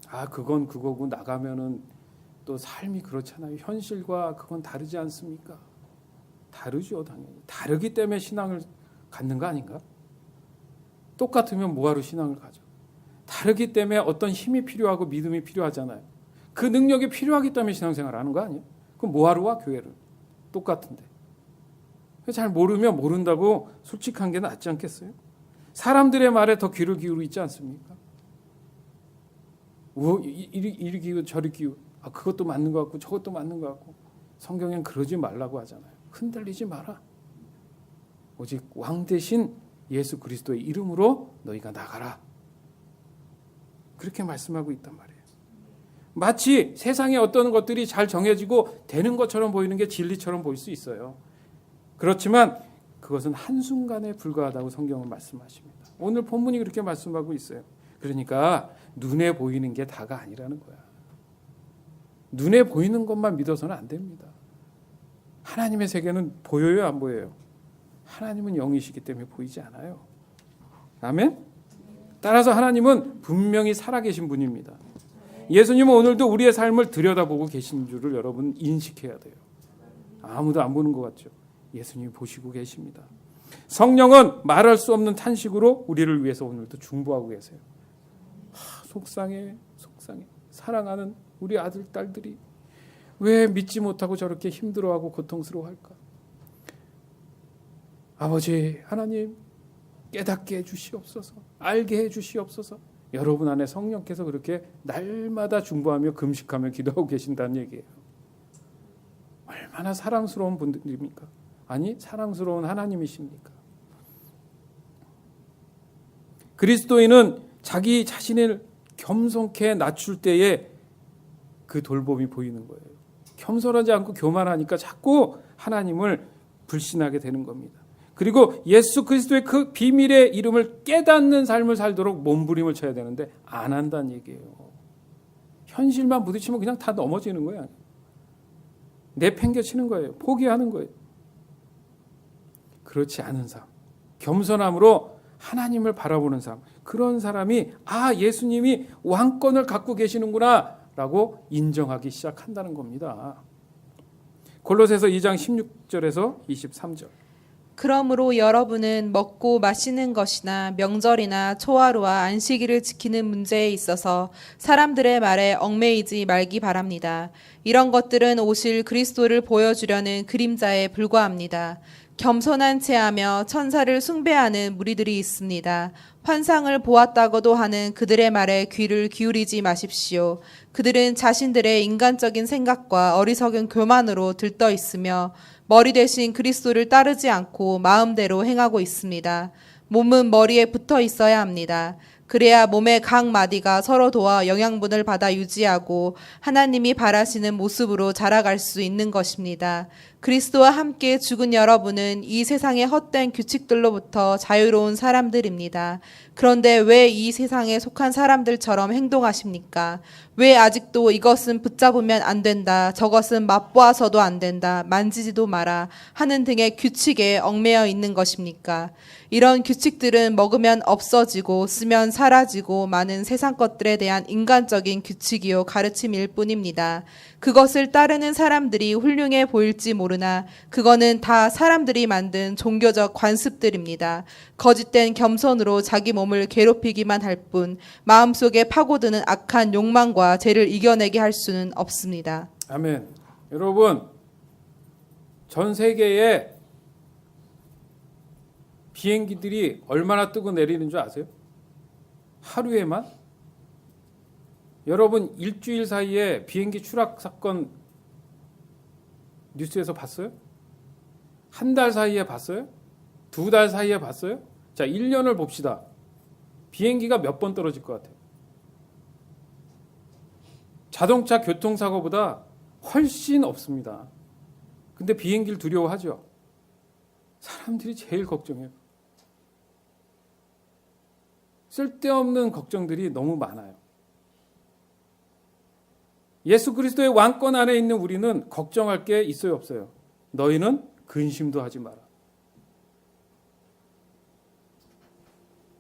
Speaker 1: 아 그건 그거고 나가면은 또 삶이 그렇잖아요. 현실과 그건 다르지 않습니까? 다르죠 당연히. 다르기 때문에 신앙을 갖는 거 아닌가? 똑같으면 뭐하러 신앙을 가져? 다르기 때문에 어떤 힘이 필요하고 믿음이 필요하잖아요. 그 능력이 필요하기 때문에 신앙생활을 하는 거 아니에요? 그럼 뭐하러 와 교회를? 똑같은데. 잘 모르면 모른다고 솔직한 게 낫지 않겠어요? 사람들의 말에 더 귀를 기울이고 있지 않습니까? 이리 기우 저리 기우. 아 그것도 맞는 것 같고 저것도 맞는 것 같고. 성경엔 그러지 말라고 하잖아요. 흔들리지 마라. 오직 왕 대신 예수 그리스도의 이름으로 너희가 나가라. 그렇게 말씀하고 있단 말이에요. 마치 세상에 어떤 것들이 잘 정해지고 되는 것처럼 보이는 게 진리처럼 보일 수 있어요. 그렇지만 그것은 한순간에 불과하다고 성경은 말씀하십니다. 오늘 본문이 그렇게 말씀하고 있어요. 그러니까 눈에 보이는 게 다가 아니라는 거야. 눈에 보이는 것만 믿어서는 안 됩니다. 하나님의 세계는 보여요, 안 보여요? 하나님은 영이시기 때문에 보이지 않아요. 아멘? 따라서 하나님은 분명히 살아계신 분입니다. 예수님은 오늘도 우리의 삶을 들여다보고 계신 줄을 여러분 인식해야 돼요. 아무도 안 보는 것 같죠? 예수님이 보시고 계십니다. 성령은 말할 수 없는 탄식으로 우리를 위해서 오늘도 중보하고 계세요. 속상해. 사랑하는 우리 아들, 딸들이 왜 믿지 못하고 저렇게 힘들어하고 고통스러워할까? 아버지 하나님 깨닫게 해주시옵소서. 알게 해주시옵소서. 여러분 안에 성령께서 그렇게 날마다 중보하며 금식하며 기도하고 계신다는 얘기예요. 얼마나 사랑스러운 분들입니까? 아니, 사랑스러운 하나님이십니까? 그리스도인은 자기 자신을 겸손케 낮출 때에 그 돌봄이 보이는 거예요. 겸손하지 않고 교만하니까 자꾸 하나님을 불신하게 되는 겁니다. 그리고 예수 그리스도의 그 비밀의 이름을 깨닫는 삶을 살도록 몸부림을 쳐야 되는데 안 한다는 얘기예요. 현실만 부딪히면 그냥 다 넘어지는 거야. 내팽개치는 거예요. 포기하는 거예요. 그렇지 않은 삶, 겸손함으로 하나님을 바라보는 삶, 그런 사람이 예수님이 왕권을 갖고 계시는구나 라고 인정하기 시작한다는 겁니다. 골로새서 2장 16절에서 23절.
Speaker 2: 그러므로 여러분은 먹고 마시는 것이나 명절이나 초하루와 안식일을 지키는 문제에 있어서 사람들의 말에 얽매이지 말기 바랍니다. 이런 것들은 오실 그리스도를 보여주려는 그림자에 불과합니다. 겸손한 체하며 천사를 숭배하는 무리들이 있습니다. 환상을 보았다고도 하는 그들의 말에 귀를 기울이지 마십시오. 그들은 자신들의 인간적인 생각과 어리석은 교만으로 들떠 있으며 머리 대신 그리스도를 따르지 않고 마음대로 행하고 있습니다. 몸은 머리에 붙어 있어야 합니다. 그래야 몸의 각 마디가 서로 도와 영양분을 받아 유지하고 하나님이 바라시는 모습으로 자라갈 수 있는 것입니다. 그리스도와 함께 죽은 여러분은 이 세상의 헛된 규칙들로부터 자유로운 사람들입니다. 그런데 왜 이 세상에 속한 사람들처럼 행동하십니까? 왜 아직도 이것은 붙잡으면 안 된다, 저것은 맛보아서도 안 된다, 만지지도 마라 하는 등의 규칙에 얽매여 있는 것입니까? 이런 규칙들은 먹으면 없어지고 쓰면 사라지고 많은 세상 것들에 대한 인간적인 규칙이요 가르침일 뿐입니다. 그것을 따르는 사람들이 훌륭해 보일지 모르나 그거는 다 사람들이 만든 종교적 관습들입니다. 거짓된 겸손으로 자기 몸을 괴롭히기만 할 뿐 마음속에 파고드는 악한 욕망과 죄를 이겨내게 할 수는 없습니다.
Speaker 1: 아멘. 여러분, 전 세계에 비행기들이 얼마나 뜨고 내리는 줄 아세요? 하루에만? 여러분, 일주일 사이에 비행기 추락 사건 뉴스에서 봤어요? 한 달 사이에 봤어요? 두 달 사이에 봤어요? 자, 1년을 봅시다. 비행기가 몇 번 떨어질 것 같아요? 자동차 교통사고보다 훨씬 없습니다. 근데 비행기를 두려워하죠? 사람들이 제일 걱정해요. 쓸데없는 걱정들이 너무 많아요. 예수 그리스도의 왕권 안에 있는 우리는 걱정할 게 있어요, 없어요? 너희는 근심도 하지 마라.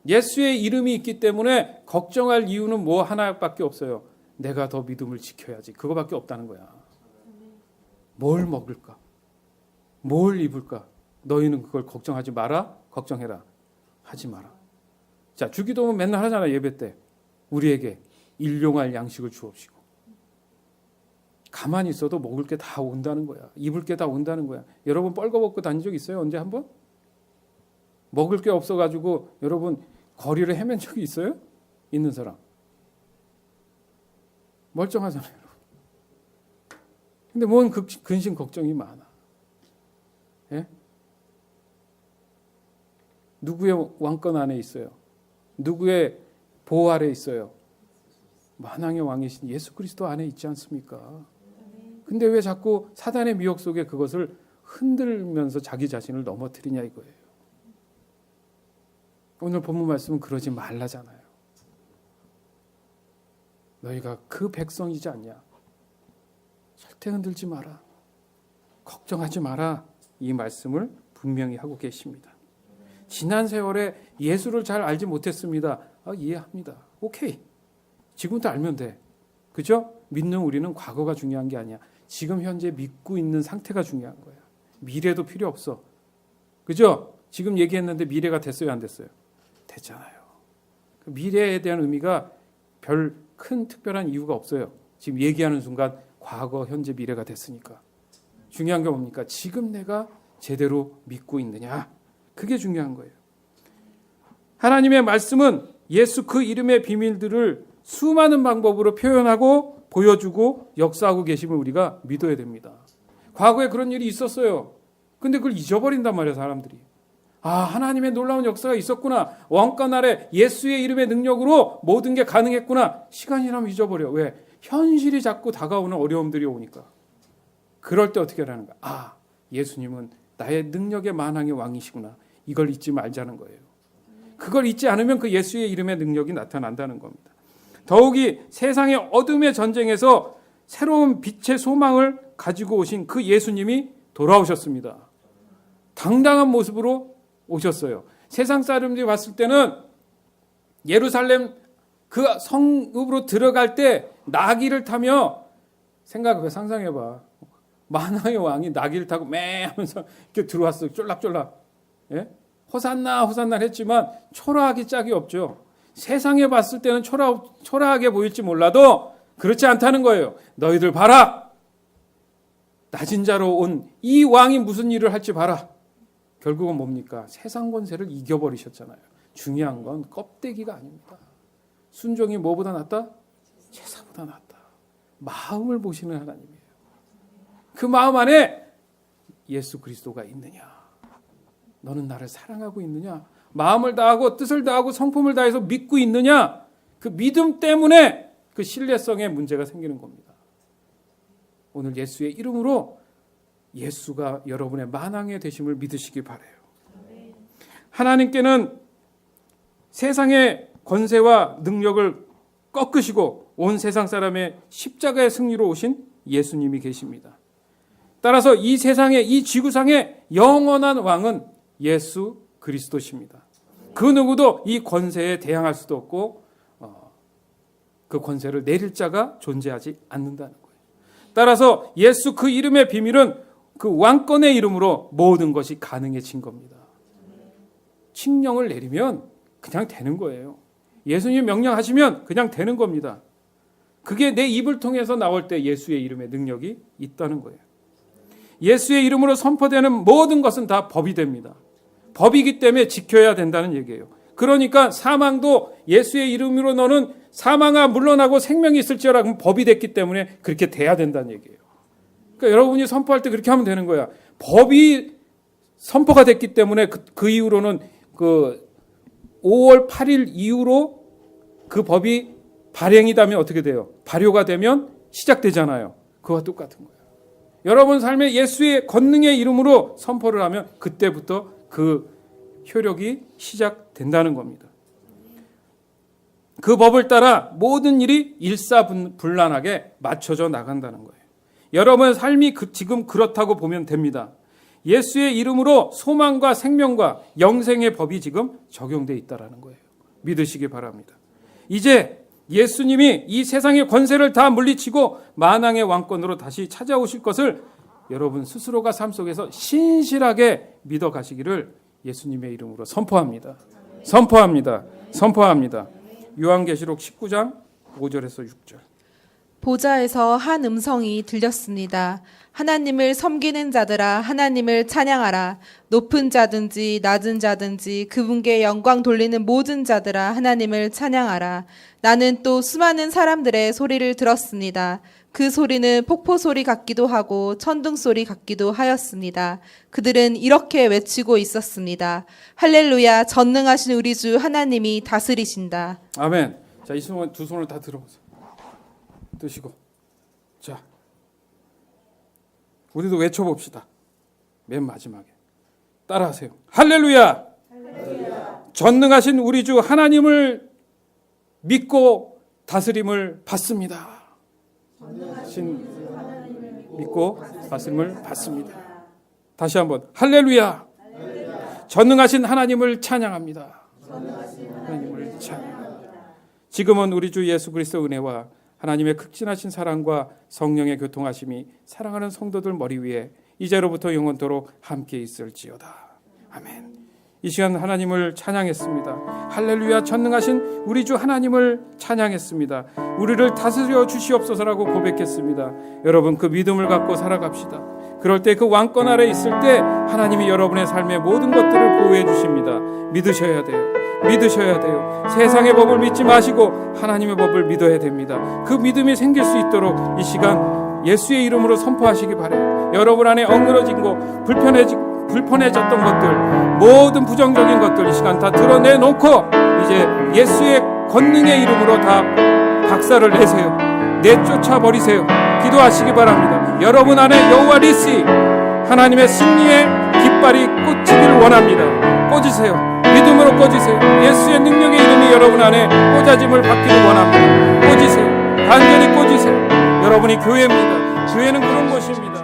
Speaker 1: 예수의 이름이 있기 때문에 걱정할 이유는 뭐 하나밖에 없어요. 내가 더 믿음을 지켜야지. 그거밖에 없다는 거야. 뭘 먹을까? 뭘 입을까? 너희는 그걸 걱정하지 마라. 걱정해라. 하지 마라. 자, 주기도문 맨날 하잖아, 예배 때. 우리에게 일용할 양식을 주옵시고. 가만히 있어도 먹을 게 다 온다는 거야. 입을 게 다 온다는 거야. 여러분 뻘거벗고 다닌 적 있어요? 언제 한번? 먹을 게 없어가지고 여러분 거리를 헤맨 적이 있어요? 있는 사람. 멀쩡하잖아요. 근데 뭔 근심 걱정이 많아. 예? 누구의 왕권 안에 있어요? 누구의 보호 아래 있어요? 만왕의 왕이신 예수 그리스도 안에 있지 않습니까? 근데 왜 자꾸 사단의 미혹 속에 그것을 흔들면서 자기 자신을 넘어뜨리냐 이거예요. 오늘 본문 말씀은 그러지 말라잖아요. 너희가 그 백성이지 않냐? 절대 흔들지 마라. 걱정하지 마라. 이 말씀을 분명히 하고 계십니다. 지난 세월에 예수를 잘 알지 못했습니다. 이해합니다. 오케이. 지금부터 알면 돼. 그죠? 믿는 우리는 과거가 중요한 게 아니야. 지금 현재 믿고 있는 상태가 중요한 거야. 미래도 필요 없어. 그죠? 지금 얘기했는데 미래가 됐어요, 안 됐어요? 됐잖아요. 그 미래에 대한 의미가 별 큰 특별한 이유가 없어요. 지금 얘기하는 순간 과거, 현재, 미래가 됐으니까. 중요한 게 뭡니까? 지금 내가 제대로 믿고 있느냐? 그게 중요한 거예요. 하나님의 말씀은 예수 그 이름의 비밀들을 수많은 방법으로 표현하고 보여주고 역사하고 계심을 우리가 믿어야 됩니다. 과거에 그런 일이 있었어요. 근데 그걸 잊어버린단 말이에요, 사람들이. 아, 하나님의 놀라운 역사가 있었구나. 왕권 아래 예수의 이름의 능력으로 모든 게 가능했구나. 시간이 지나면 잊어버려. 왜? 현실이 자꾸 다가오는 어려움들이 오니까. 그럴 때 어떻게 하라는 거야? 아, 예수님은 나의 능력의 만왕의 왕이시구나. 이걸 잊지 말자는 거예요. 그걸 잊지 않으면 그 예수의 이름의 능력이 나타난다는 겁니다. 더욱이 세상의 어둠의 전쟁에서 새로운 빛의 소망을 가지고 오신 그 예수님이 돌아오셨습니다. 당당한 모습으로 오셨어요. 세상 사람들이 봤을 때는 예루살렘 그 성읍으로 들어갈 때 나귀를 타며 상상해봐. 만왕의 왕이 나귀를 타고 매 하면서 이렇게 들어왔어요. 쫄락쫄락. 예? 호산나 호산나 했지만 초라하기 짝이 없죠. 세상에 봤을 때는 초라하게 보일지 몰라도 그렇지 않다는 거예요. 너희들 봐라. 낮은 자로 온 이 왕이 무슨 일을 할지 봐라. 결국은 뭡니까? 세상 권세를 이겨버리셨잖아요. 중요한 건 껍데기가 아닙니다. 순종이 뭐보다 낫다? 제사보다 낫다. 마음을 보시는 하나님이에요. 그 마음 안에 예수 그리스도가 있느냐? 너는 나를 사랑하고 있느냐? 마음을 다하고 뜻을 다하고 성품을 다해서 믿고 있느냐? 그 믿음 때문에 그 신뢰성에 문제가 생기는 겁니다. 오늘 예수의 이름으로 예수가 여러분의 만왕의 되심을 믿으시기 바라요. 하나님께는 세상의 권세와 능력을 꺾으시고 온 세상 사람의 십자가의 승리로 오신 예수님이 계십니다. 따라서 이 세상의 이 지구상의 영원한 왕은 예수 그리스도십니다. 그 누구도 이 권세에 대항할 수도 없고 그 권세를 내릴 자가 존재하지 않는다는 거예요. 따라서 예수 그 이름의 비밀은 그 왕권의 이름으로 모든 것이 가능해진 겁니다. 칙령을 내리면 그냥 되는 거예요. 예수님 명령하시면 그냥 되는 겁니다. 그게 내 입을 통해서 나올 때 예수의 이름의 능력이 있다는 거예요. 예수의 이름으로 선포되는 모든 것은 다 법이 됩니다. 법이기 때문에 지켜야 된다는 얘기예요. 그러니까 사망도 예수의 이름으로 너는 사망아 물러나고 생명이 있을지어라 그럼 법이 됐기 때문에 그렇게 돼야 된다는 얘기예요. 그러니까 여러분이 선포할 때 그렇게 하면 되는 거야. 법이 선포가 됐기 때문에 그 이후로는 그 5월 8일 이후로 그 법이 발행이 되면 어떻게 돼요? 발효가 되면 시작되잖아요. 그와 똑같은 거예요. 여러분 삶에 예수의 권능의 이름으로 선포를 하면 그때부터 그 효력이 시작된다는 겁니다. 그 법을 따라 모든 일이 일사불란하게 맞춰져 나간다는 거예요. 여러분의 삶이 지금 그렇다고 보면 됩니다. 예수의 이름으로 소망과 생명과 영생의 법이 지금 적용되어 있다는 거예요. 믿으시기 바랍니다. 이제 예수님이 이 세상의 권세를 다 물리치고 만왕의 왕권으로 다시 찾아오실 것을 여러분 스스로가 삶 속에서 신실하게 믿어 가시기를 예수님의 이름으로 선포합니다. 선포합니다. 선포합니다. 요한계시록 19장 5절에서 6절.
Speaker 2: 보좌에서 한 음성이 들렸습니다. 하나님을 섬기는 자들아 하나님을 찬양하라. 높은 자든지 낮은 자든지 그분께 영광 돌리는 모든 자들아 하나님을 찬양하라. 나는 또 수많은 사람들의 소리를 들었습니다. 그 소리는 폭포 소리 같기도 하고 천둥 소리 같기도 하였습니다. 그들은 이렇게 외치고 있었습니다. 할렐루야, 전능하신 우리 주 하나님이 다스리신다.
Speaker 1: 아멘. 자, 이 순간 두 손을 다 들어보세요. 드시고. 자, 우리도 외쳐봅시다. 맨 마지막에 따라하세요. 할렐루야. 할렐루야. 전능하신 우리 주 하나님을 믿고 다스림을 받습니다. 신 믿고 다스림을 받습니다. 다시 한번 할렐루야. 할렐루야. 전능하신 하나님을 찬양합니다. 하나님을 찬양합니다. 지금은 우리 주 예수 그리스도 은혜와 하나님의 극진하신 사랑과 성령의 교통하심이 사랑하는 성도들 머리 위에 이제로부터 영원토록 함께 있을지어다. 아멘. 이 시간 하나님을 찬양했습니다. 할렐루야, 전능하신 우리 주 하나님을 찬양했습니다. 우리를 다스려 주시옵소서라고 고백했습니다. 여러분 그 믿음을 갖고 살아갑시다. 그럴 때 그 왕권 아래 있을 때 하나님이 여러분의 삶의 모든 것들을 보호해 주십니다. 믿으셔야 돼요. 믿으셔야 돼요. 세상의 법을 믿지 마시고 하나님의 법을 믿어야 됩니다. 그 믿음이 생길 수 있도록 이 시간 예수의 이름으로 선포하시기 바라요. 여러분 안에 엉그러진 거, 불편해졌던 것들, 모든 부정적인 것들 이 시간 다 드러내놓고 이제 예수의 권능의 이름으로 다 박살을 내세요. 내쫓아 버리세요. 기도하시기 바랍니다. 여러분 안에 여호와 니시 하나님의 승리의 깃발이 꽂히기를 원합니다. 꽂으세요. 믿음으로 꽂으세요. 예수의 능력의 이름이 여러분 안에 꽂아짐을 받기를 원합니다. 꽂으세요. 간절히 꽂으세요. 여러분이 교회입니다. 교회는 그런 곳입니다.